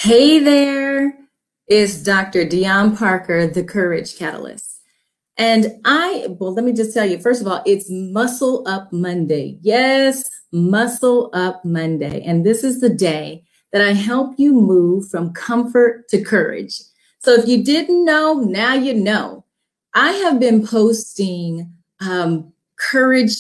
Hey there, it's Dr. DeYonne Parker, the Courage Catalyst. And let me just tell you, first of all, it's Muscle Up Monday. Yes, Muscle Up Monday. And this is the day that I help you move from comfort to courage. So if you didn't know, now you know. I have been posting courage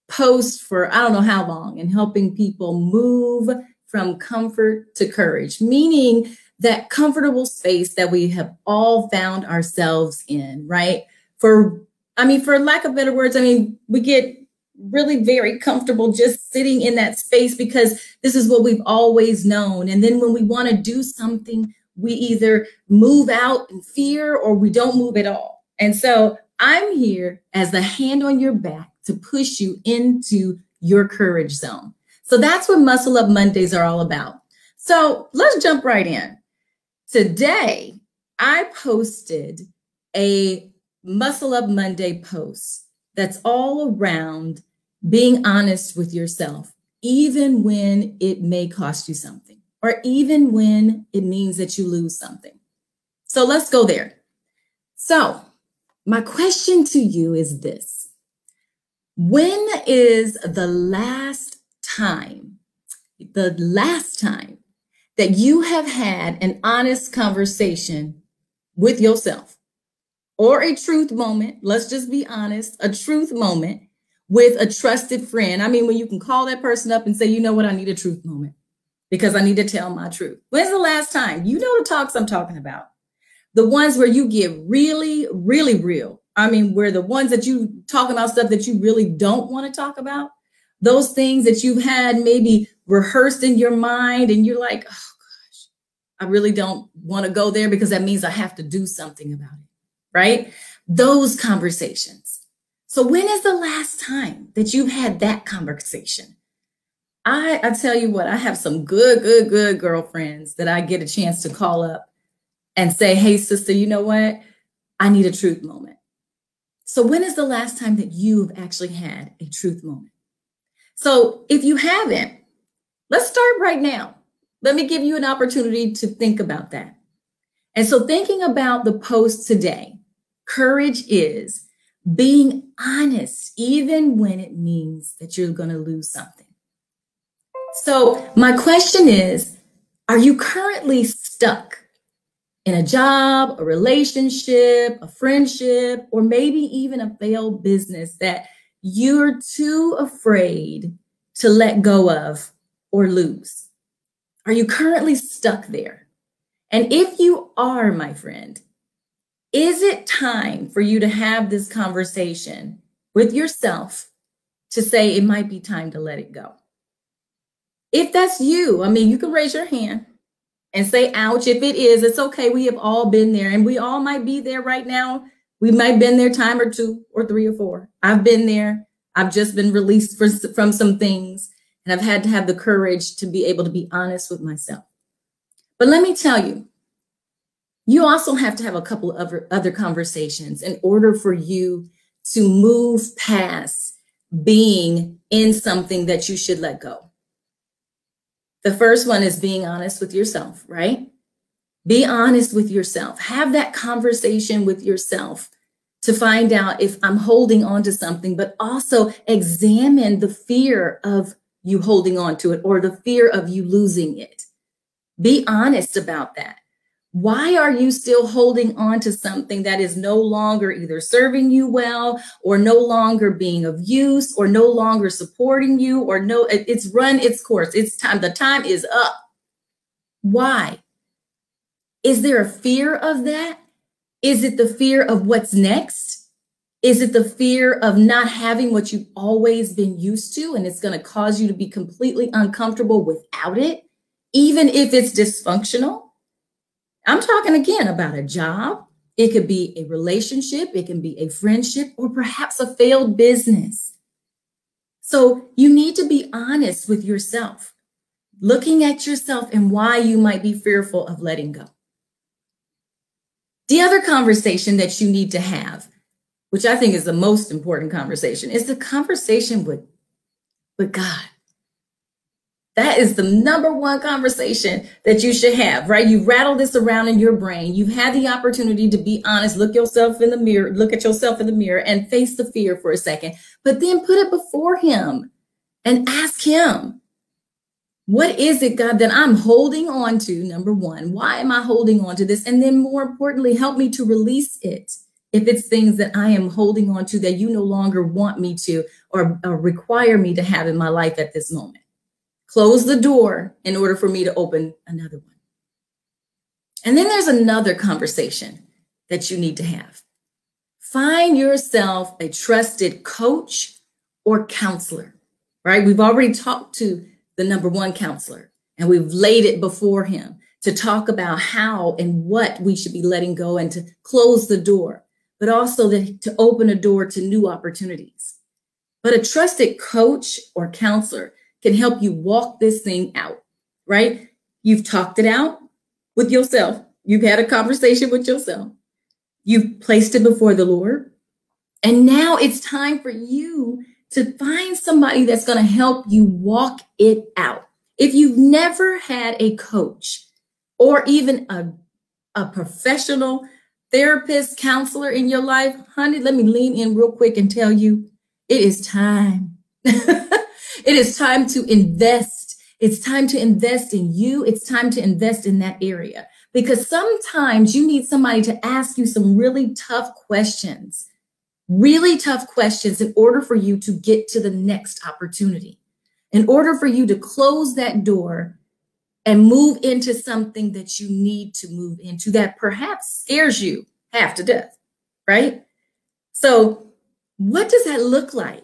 posts for I don't know how long and helping people move from comfort to courage, meaning that comfortable space that we have all found ourselves in, right? For lack of better words, we get really very comfortable just sitting in that space because this is what we've always known. And then when we want to do something, we either move out in fear or we don't move at all. And so I'm here as the hand on your back to push you into your courage zone. So that's what Muscle Up Mondays are all about. So let's jump right in. Today, I posted a Muscle Up Monday post that's all around being honest with yourself, even when it may cost you something, or even when it means that you lose something. So let's go there. So my question to you is this. When is the last time that you have had an honest conversation with yourself, or a truth moment? Let's just be honest, a truth moment with a trusted friend. When you can call that person up and say, you know what, I need a truth moment because I need to tell my truth. When's the last time? You know the talks I'm talking about. The ones where you get really, really real. Where the ones that you talk about stuff that you really don't want to talk about. Those things that you've had maybe rehearsed in your mind and you're like, oh gosh, I really don't want to go there because that means I have to do something about it, right? Those conversations. So when is the last time that you've had that conversation? I tell you what, I have some good girlfriends that I get a chance to call up and say, hey, sister, you know what? I need a truth moment. So when is the last time that you've actually had a truth moment? So if you haven't, let's start right now. Let me give you an opportunity to think about that. And so thinking about the post today, courage is being honest, even when it means that you're going to lose something. So my question is, are you currently stuck in a job, a relationship, a friendship, or maybe even a failed business that you're too afraid to let go of or lose? Are you currently stuck there? And if you are, my friend, is it time for you to have this conversation with yourself to say it might be time to let it go? If that's you, you can raise your hand and say, ouch. If it is, it's okay. We have all been there and we all might be there right now. We might have been there time or two or three or four. I've been there. I've just been released from some things and I've had to have the courage to be able to be honest with myself. But let me tell you, you also have to have a couple of other conversations in order for you to move past being in something that you should let go. The first one is being honest with yourself, right? Be honest with yourself. Have that conversation with yourself to find out if I'm holding on to something, but also examine the fear of you holding on to it or the fear of you losing it. Be honest about that. Why are you still holding on to something that is no longer either serving you well or no longer being of use or no longer supporting you or it's run its course. It's time. The time is up. Why? Is there a fear of that? Is it the fear of what's next? Is it the fear of not having what you've always been used to and it's going to cause you to be completely uncomfortable without it, even if it's dysfunctional? I'm talking again about a job. It could be a relationship. It can be a friendship or perhaps a failed business. So you need to be honest with yourself, looking at yourself and why you might be fearful of letting go. The other conversation that you need to have, which I think is the most important conversation, is the conversation with God. That is the number one conversation that you should have, right? You rattle this around in your brain. You've had the opportunity to be honest, look at yourself in the mirror and face the fear for a second, but then put it before him and ask him, what is it, God, that I'm holding on to? Number one, why am I holding on to this? And then more importantly, help me to release it. If it's things that I am holding on to that you no longer want me to or require me to have in my life at this moment. Close the door in order for me to open another one. And then there's another conversation that you need to have. Find yourself a trusted coach or counselor, right? We've already talked to the number one counselor and we've laid it before him to talk about how and what we should be letting go and to close the door, but also to open a door to new opportunities. But a trusted coach or counselor can help you walk this thing out, right? You've talked it out with yourself. You've had a conversation with yourself. You've placed it before the Lord. And now it's time for you to find somebody that's going to help you walk it out. If you've never had a coach or even a professional therapist, counselor in your life, honey, let me lean in real quick and tell you, it is time. It is time to invest. It's time to invest in you. It's time to invest in that area because sometimes you need somebody to ask you some really tough questions in order for you to get to the next opportunity, in order for you to close that door and move into something that you need to move into that perhaps scares you half to death, right? So what does that look like?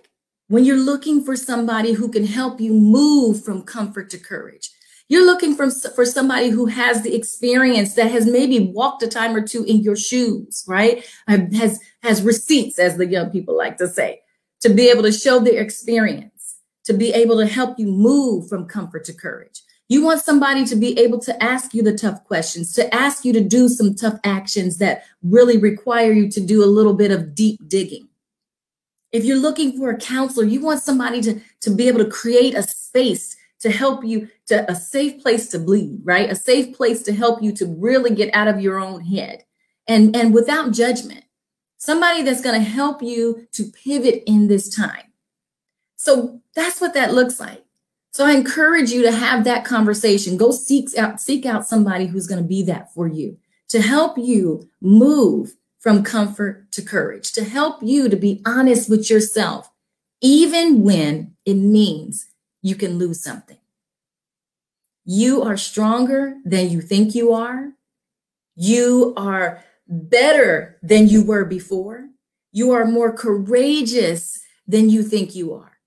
When you're looking for somebody who can help you move from comfort to courage, you're looking for somebody who has the experience that has maybe walked a time or two in your shoes, right? Has receipts, as the young people like to say, to be able to show their experience, to be able to help you move from comfort to courage. You want somebody to be able to ask you the tough questions, to ask you to do some tough actions that really require you to do a little bit of deep digging. If you're looking for a counselor, you want somebody to be able to create a space to help you, to a safe place to bleed, right? A safe place to help you to really get out of your own head and without judgment. Somebody that's going to help you to pivot in this time. So that's what that looks like. So I encourage you to have that conversation. Go seek out somebody who's going to be that for you, to help you move from comfort to courage, to help you to be honest with yourself, even when it means you can lose something. You are stronger than you think you are. You are better than you were before. You are more courageous than you think you are.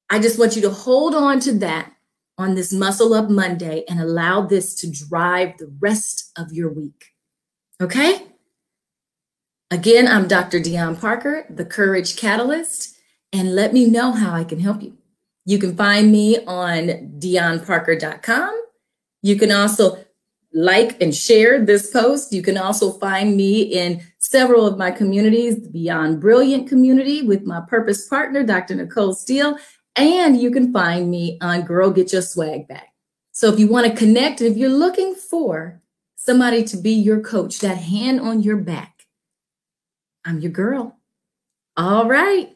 I just want you to hold on to that on this Muscle Up Monday and allow this to drive the rest of your week. Okay? Again, I'm Dr. DeYonne Parker, the Courage Catalyst, and let me know how I can help you. You can find me on DeYonneParker.com. You can also like and share this post. You can also find me in several of my communities, the Beyond Brilliant community with my purpose partner, Dr. Nicole Steele, and you can find me on Girl Get Your Swag Back. So if you want to connect, if you're looking for somebody to be your coach, that hand on your back, I'm your girl. All right.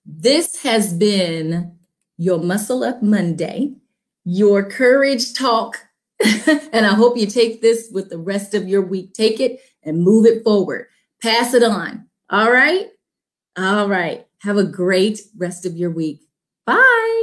This has been your Muscle Up Monday, your courage talk. And I hope you take this with the rest of your week. Take it and move it forward. Pass it on. All right. All right. Have a great rest of your week. Bye.